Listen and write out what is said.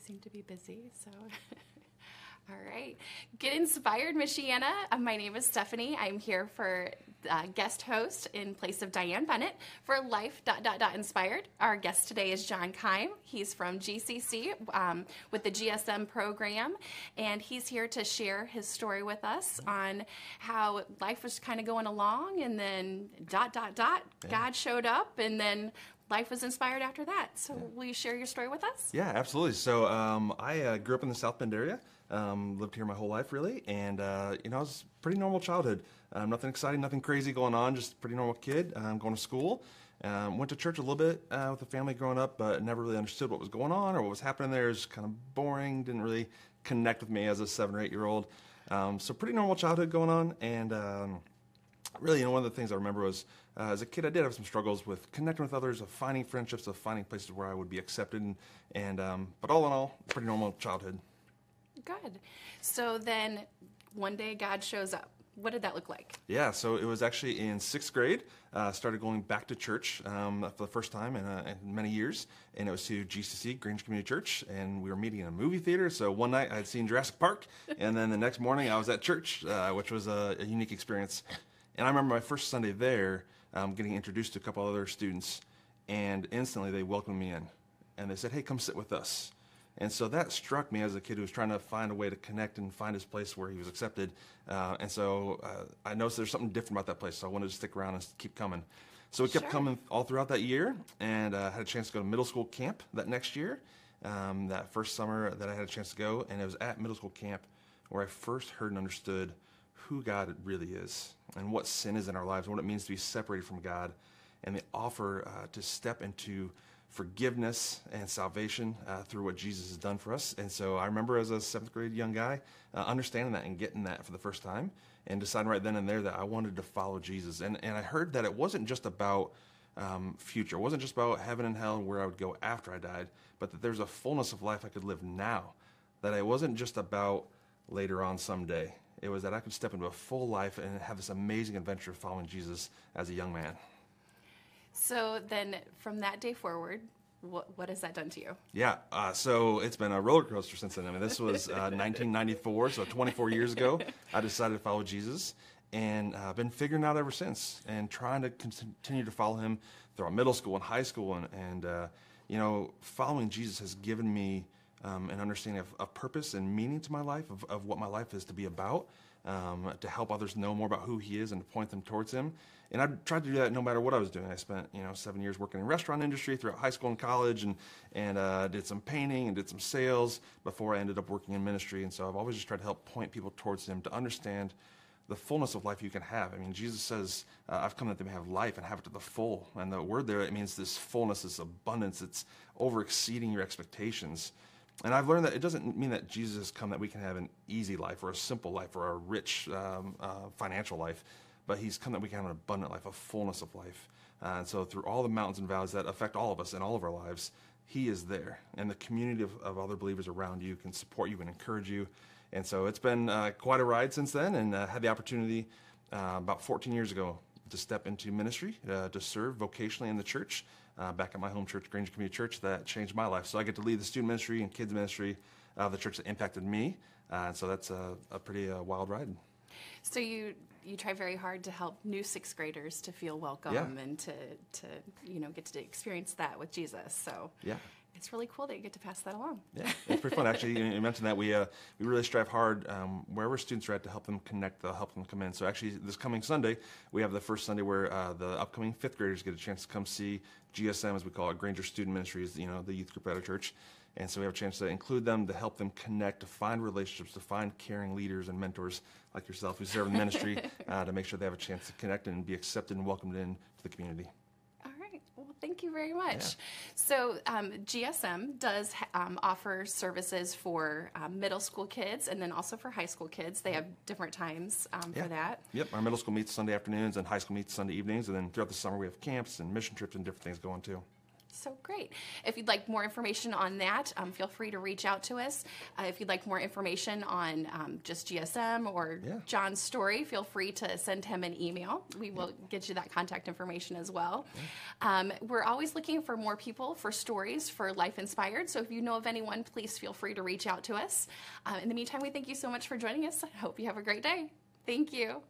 seem to be busy, so. All right. Get inspired, Michiana. My name is Stephanie. I'm here for guest host in place of Diane Bennett for Life Inspired. Our guest today is John Keim. He's from GCC with the GSM program, and he's here to share his story with us on how life was kind of going along, and then ... God showed up, and then life was inspired after that. So will you share your story with us? Yeah, absolutely. So I grew up in the South Bend area. Lived here my whole life, really, and it was a pretty normal childhood. Nothing exciting, nothing crazy going on, just a pretty normal kid. Going to school, went to church a little bit with the family growing up, but never really understood what was going on or what was happening there. It was kind of boring, didn't really connect with me as a 7 or 8 year old. So pretty normal childhood going on, and really, one of the things I remember was as a kid, I did have some struggles with connecting with others, of finding friendships, of finding places where I would be accepted, and but all in all, pretty normal childhood. Good. So then one day God shows up. What did that look like? Yeah, so it was actually in 6th grade. Started going back to church for the first time in many years, and it was to GCC, Grange Community Church, and we were meeting in a movie theater. So one night I had seen Jurassic Park, and then the next morning I was at church, which was a unique experience. And I remember my first Sunday there, getting introduced to a couple other students, and instantly they welcomed me in, and they said, "Hey, come sit with us." And so that struck me as a kid who was trying to find a way to connect and find his place where he was accepted. And so I noticed there's something different about that place, so I wanted to stick around and keep coming. So we kept coming all throughout that year, and had a chance to go to middle school camp that next year, that first summer that I had a chance to go. And it was at middle school camp where I first heard and understood who God really is and what sin is in our lives, and what it means to be separated from God, and the offer to step into forgiveness and salvation through what Jesus has done for us. And so I remember as a 7th grade young guy understanding that and getting that for the first time, and deciding right then and there that I wanted to follow Jesus. And I heard that it wasn't just about future. It wasn't just about heaven and hell and where I would go after I died, but that there's a fullness of life I could live now, that it wasn't just about later on someday. It was that I could step into a full life and have this amazing adventure of following Jesus as a young man. So then from that day forward, what has that done to you? Yeah, so it's been a roller coaster since then. I mean, this was 1994, so 24 years ago, I decided to follow Jesus, and I've been figuring it out ever since, and trying to continue to follow him throughout middle school and high school, and following Jesus has given me an understanding of purpose and meaning to my life, of what my life is to be about, to help others know more about who he is and to point them towards him. And I tried to do that no matter what I was doing. I spent 7 years working in the restaurant industry throughout high school and college, and did some painting and did some sales before I ended up working in ministry. And so I've always just tried to help point people towards him to understand the fullness of life you can have. I mean, Jesus says, I've come that they may have life and have it to the full. And the word there, it means this fullness, this abundance. It's over exceeding your expectations. And I've learned that it doesn't mean that Jesus has come that we can have an easy life or a simple life or a rich financial life, but he's come that we can have an abundant life, a fullness of life. And so through all the mountains and valleys that affect all of us in all of our lives, he is there. And the community of other believers around you can support you and encourage you. And so it's been quite a ride since then, and had the opportunity about 14 years ago to step into ministry, to serve vocationally in the church, back at my home church, Grange Community Church. That changed my life. So I get to lead the student ministry and kids ministry of the church that impacted me. And so that's a pretty wild ride. So you try very hard to help new 6th graders to feel welcome, and to get to experience that with Jesus. So yeah, it's really cool that you get to pass that along. Yeah, it's pretty fun. Actually, you mentioned that we really strive hard wherever students are at to help them connect, to help them come in. So actually, this coming Sunday, we have the first Sunday where the upcoming 5th graders get a chance to come see GSM, as we call it, Granger Student Ministries, the youth group at our church. And so we have a chance to include them, to help them connect, to find relationships, to find caring leaders and mentors like yourself who serve in ministry, to make sure they have a chance to connect and be accepted and welcomed into the community. All right. Well, thank you very much. Yeah. So GSM does offer services for middle school kids and then also for high school kids. They have different times for that. Yep. Our middle school meets Sunday afternoons and high school meets Sunday evenings. And then throughout the summer we have camps and mission trips and different things going too. So great. If you'd like more information on that, feel free to reach out to us. If you'd like more information on just GSM or John's story, feel free to send him an email. We will get you that contact information as well. We're always looking for more people for stories for Life Inspired. So if you know of anyone, please feel free to reach out to us. In the meantime, we thank you so much for joining us. I hope you have a great day. Thank you.